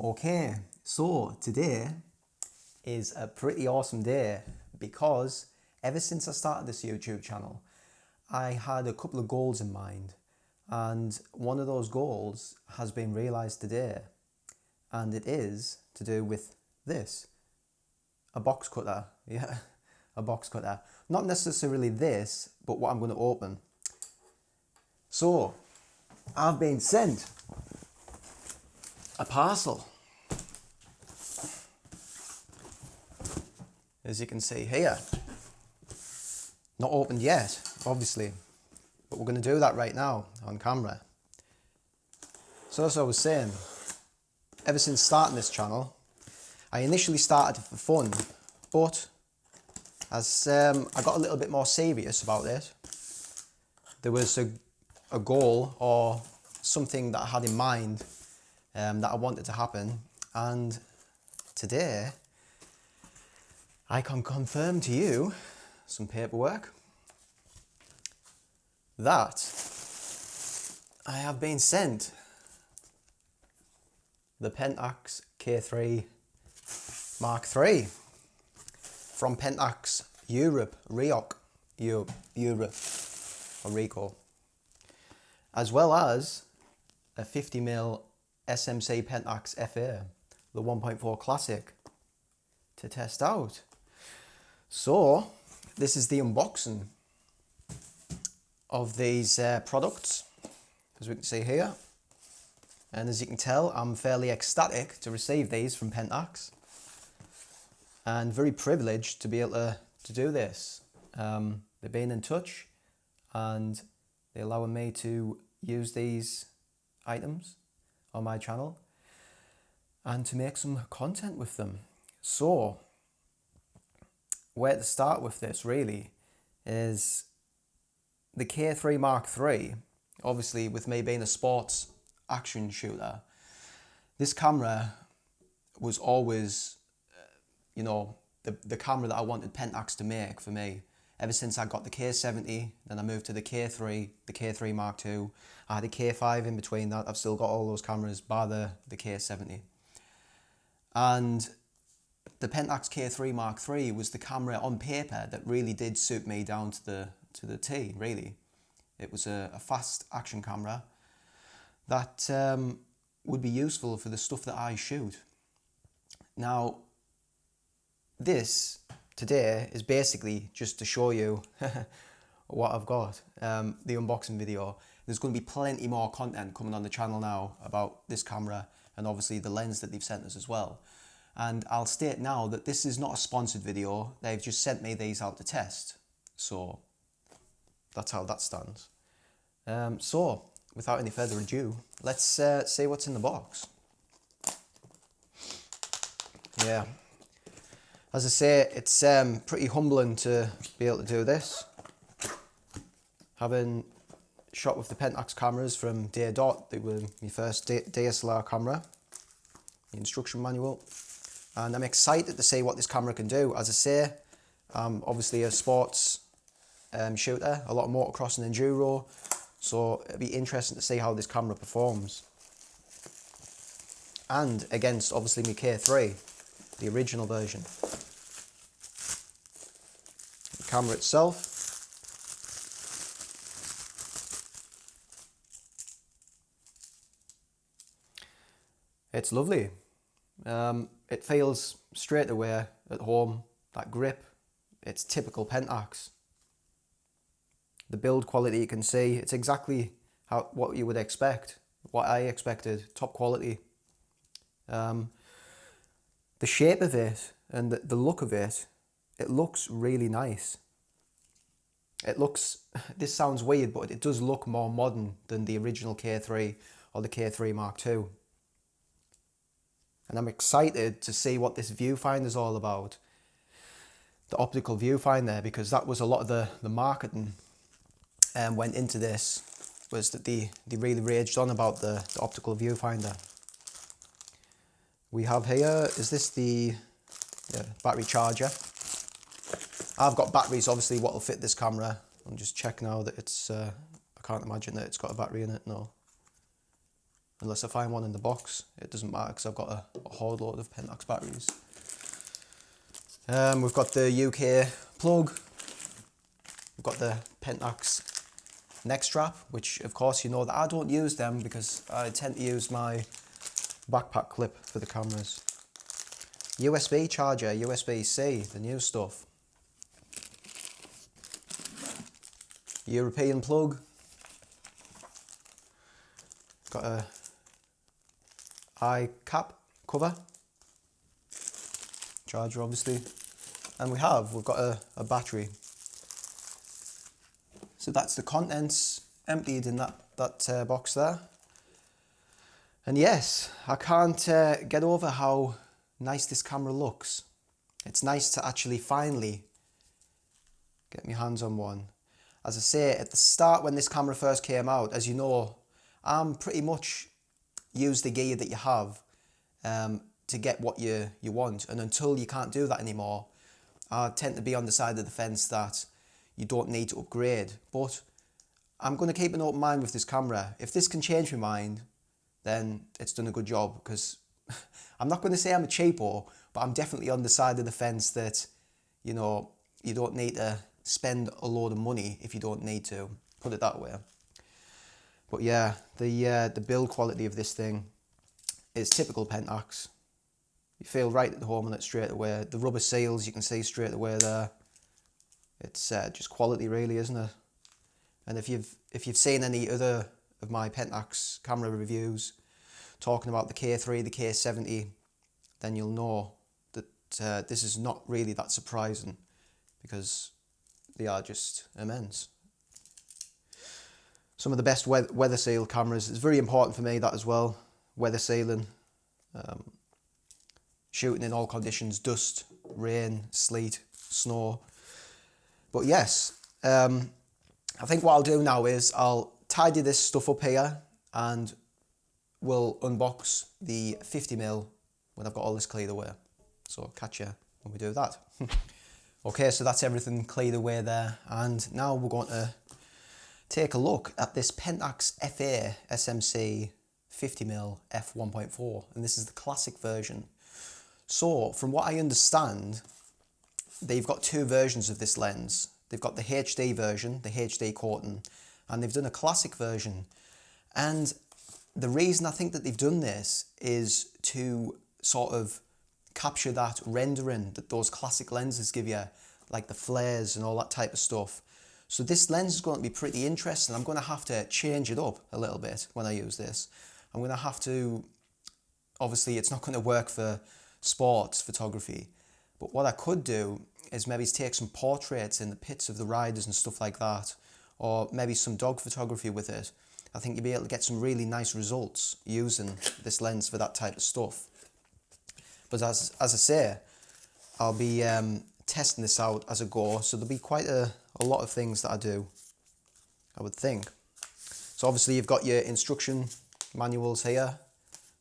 Okay, so today is a pretty awesome day because ever since I started this YouTube channel, I had a couple of goals in mind, and one of those goals has been realized today, and it is to do with this, a box cutter. Yeah, a box cutter. Not necessarily this, but what I'm going to open. So, I've been sent a parcel. As you can see here, not opened yet, obviously, but we're going to do that right now on camera. So as I was saying, ever since starting this channel, I initially started for fun, but as I got a little bit more serious about it, there was a goal or something that I had in mind that I wanted to happen, and today I can confirm to you some paperwork that I have been sent the Pentax K3 Mark III from Pentax Europe, RIOCH Europe, or ricoh, as well as a 50mm SMC Pentax-FA, the 1.4 classic, to test out. So this is the unboxing of these products, as we can see here, and as you can tell, I'm fairly ecstatic to receive these from Pentax and very privileged to be able to do this. They've been in touch and they're allowing me to use these items on my channel and to make some content with them. So where to start with this really is the K3 Mark III. Obviously, with me being a sports action shooter, this camera was always, the camera that I wanted Pentax to make for me. Ever since I got the K-70, then I moved to the K3, the K3 Mark II. I had a K5 in between that. I've still got all those cameras bar the K-70. And the Pentax K3 Mark III was the camera on paper that really did suit me down to the T, really. It was a fast action camera that would be useful for the stuff that I shoot. Now, this today is basically just to show you what I've got, the unboxing video. There's going to be plenty more content coming on the channel now about this camera and obviously the lens that they've sent us as well. And I'll state now that this is not a sponsored video. They've just sent me these out to test. So that's how that stands. So without any further ado, let's see what's in the box. Yeah, as I say, it's pretty humbling to be able to do this. Having shot with the Pentax cameras from day dot, they were my first DSLR camera, the instruction manual. And I'm excited to see what this camera can do. As I say, obviously a sports shooter, a lot of motocross and enduro, so it'll be interesting to see how this camera performs. And against obviously my K3, the original version. The camera itself. It's lovely. It feels straight away at home, that grip. It's typical Pentax. The build quality, you can see, it's exactly what you would expect, what I expected, top quality. The shape of it and the look of it, it looks really nice. It looks, this sounds weird, but it does look more modern than the original K3 or the K3 Mark II. And I'm excited to see what this viewfinder is all about. The optical viewfinder, because that was a lot of the marketing went into this, was that they really raged on about the optical viewfinder. We have here, is this the battery charger? I've got batteries obviously what will fit this camera. I'm just checking now that it's, I can't imagine that it's got a battery in it, no. unless I find one in the box. It doesn't matter because I've got a whole load of Pentax batteries. We've got the UK plug, we've got the Pentax neck strap, which of course you know that I don't use them because I tend to use my backpack clip for the cameras. USB charger, USB-C, the new stuff. European plug. Got a eye cap cover. Charger obviously. And we've got a battery. So that's the contents emptied in that box there. And yes, I can't get over how nice this camera looks. It's nice to actually finally get my hands on one. As I say, at the start when this camera first came out, as you know, I'm pretty much use the gear that you have to get what you want. And until you can't do that anymore, I tend to be on the side of the fence that you don't need to upgrade. But I'm going to keep an open mind with this camera. If this can change my mind, then it's done a good job, because I'm not going to say I'm a cheapo, but I'm definitely on the side of the fence that, you know, you don't need to spend a load of money if you don't need to, put it that way. But yeah, the build quality of this thing is typical Pentax. You feel right at home on it straight away. The rubber seals you can see straight away there. It's just quality really, isn't it? And if you've seen any other of my Pentax camera reviews talking about the K3, the K-70, then you'll know that this is not really that surprising, because they are just immense. Some of the best weather seal cameras. It's very important for me, that as well. Weather sealing, shooting in all conditions, dust, rain, sleet, snow. But yes, I think what I'll do now is I'll tidy this stuff up here and we'll unbox the 50mm when I've got all this cleared away. So I'll catch you when we do that. Okay, so that's everything cleared away there, and now we're going to take a look at this Pentax FA SMC 50mm f1.4, and this is the classic version. So from what I understand, they've got two versions of this lens. They've got the HD version, the HD coating, and they've done a classic version. And the reason I think that they've done this is to sort of capture that rendering that those classic lenses give you, like the flares and all that type of stuff. So this lens is going to be pretty interesting. I'm going to have to change it up a little bit when I use this. I'm going to have to, obviously it's not going to work for sports photography, but what I could do is maybe take some portraits in the pits of the riders and stuff like that, or maybe some dog photography with it. I think you'll be able to get some really nice results using this lens for that type of stuff. But as I say, I'll be testing this out as I go, so there'll be quite a lot of things that I do, I would think. So obviously you've got your instruction manuals here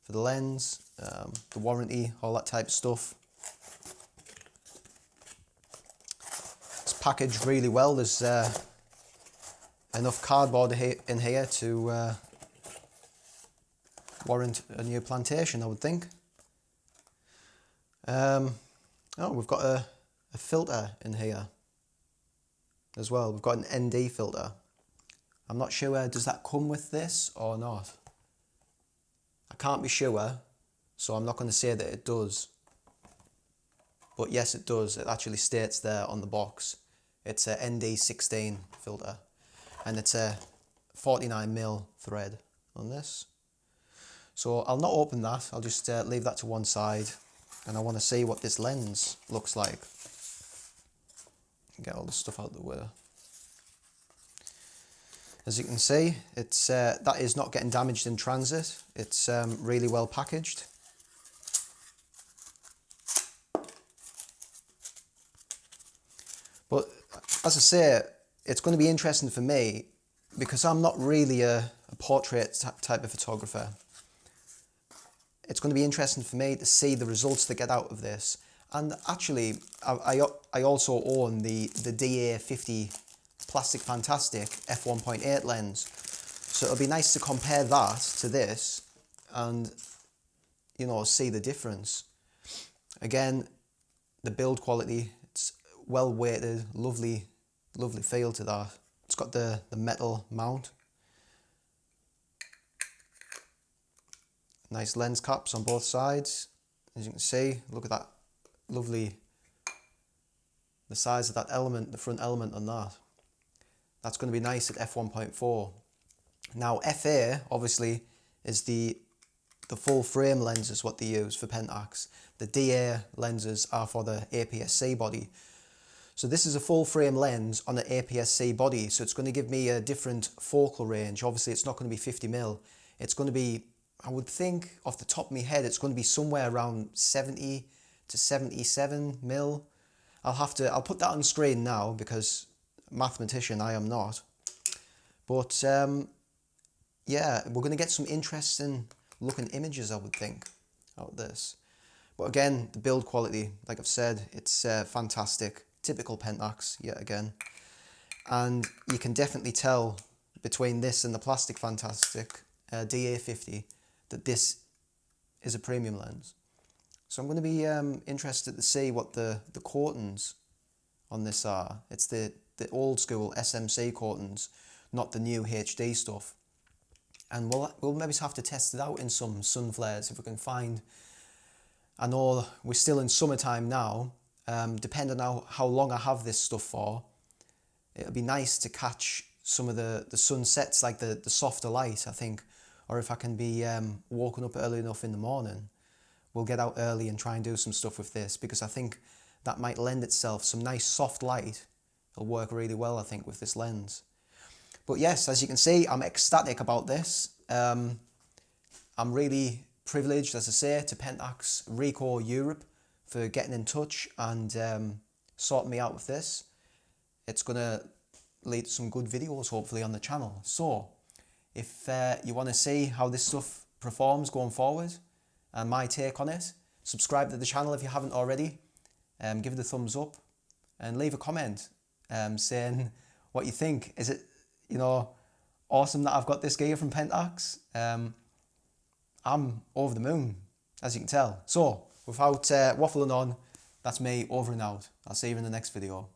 for the lens, the warranty, all that type of stuff. It's packaged really well. There's enough cardboard in here to warrant a new plantation, I would think. Oh, we've got a filter in here as well. We've got an ND filter. I'm not sure, does that come with this or not? I can't be sure, so I'm not going to say that it does. But yes, it does. It actually states there on the box. It's a ND16 filter, and it's a 49mm thread on this. So I'll not open that. I'll just leave that to one side, and I want to see what this lens looks like. Get all the stuff out of the way. As you can see, it's that is not getting damaged in transit. It's really well packaged. But as I say, it's going to be interesting for me because I'm not really a portrait type of photographer. It's going to be interesting for me to see the results they get out of this. And actually, I also own the DA50 Plastic Fantastic f1.8 lens. So it'll be nice to compare that to this and, you know, see the difference. Again, the build quality, it's well weighted, lovely feel to that. It's got the metal mount. Nice lens caps on both sides. As you can see, look at that lovely, the size of that element, the front element on that. That's going to be nice at f1.4. Now FA obviously is the full frame lens is what they use for Pentax. The DA lenses are for the APS-C body. So this is a full frame lens on an APS-C body, so it's going to give me a different focal range. Obviously it's not going to be 50mm. It's going to be, I would think off the top of my head, it's going to be somewhere around 70 to 77mm. I'll put that on screen now because mathematician I am not. But yeah, we're going to get some interesting looking images, I would think, out of this. But again, the build quality, like I've said, it's fantastic. Typical Pentax, yet again. And you can definitely tell between this and the plastic fantastic DA50 that this is a premium lens. So I'm going to be interested to see what the coatings on this are. It's the old school SMC coatings, not the new HD stuff. And we'll maybe have to test it out in some sun flares if we can find. I know we're still in summertime now. Depending on how long I have this stuff for, it'll be nice to catch some of the sunsets, like the softer light, I think. Or if I can be woken up early enough in the morning, we'll get out early and try and do some stuff with this, because I think that might lend itself, some nice soft light. It'll work really well, I think, with this lens. But yes, as you can see, I'm ecstatic about this. I'm really privileged, as I say, to Pentax RIOCH Europe for getting in touch and sorting me out with this. It's going to lead to some good videos, hopefully, on the channel. So, if you want to see how this stuff performs going forward and my take on it, subscribe to the channel if you haven't already. Give it a thumbs up and leave a comment saying what you think. Is it, you know, awesome that I've got this gear from Pentax? I'm over the moon, as you can tell. So, without waffling on, that's me over and out. I'll see you in the next video.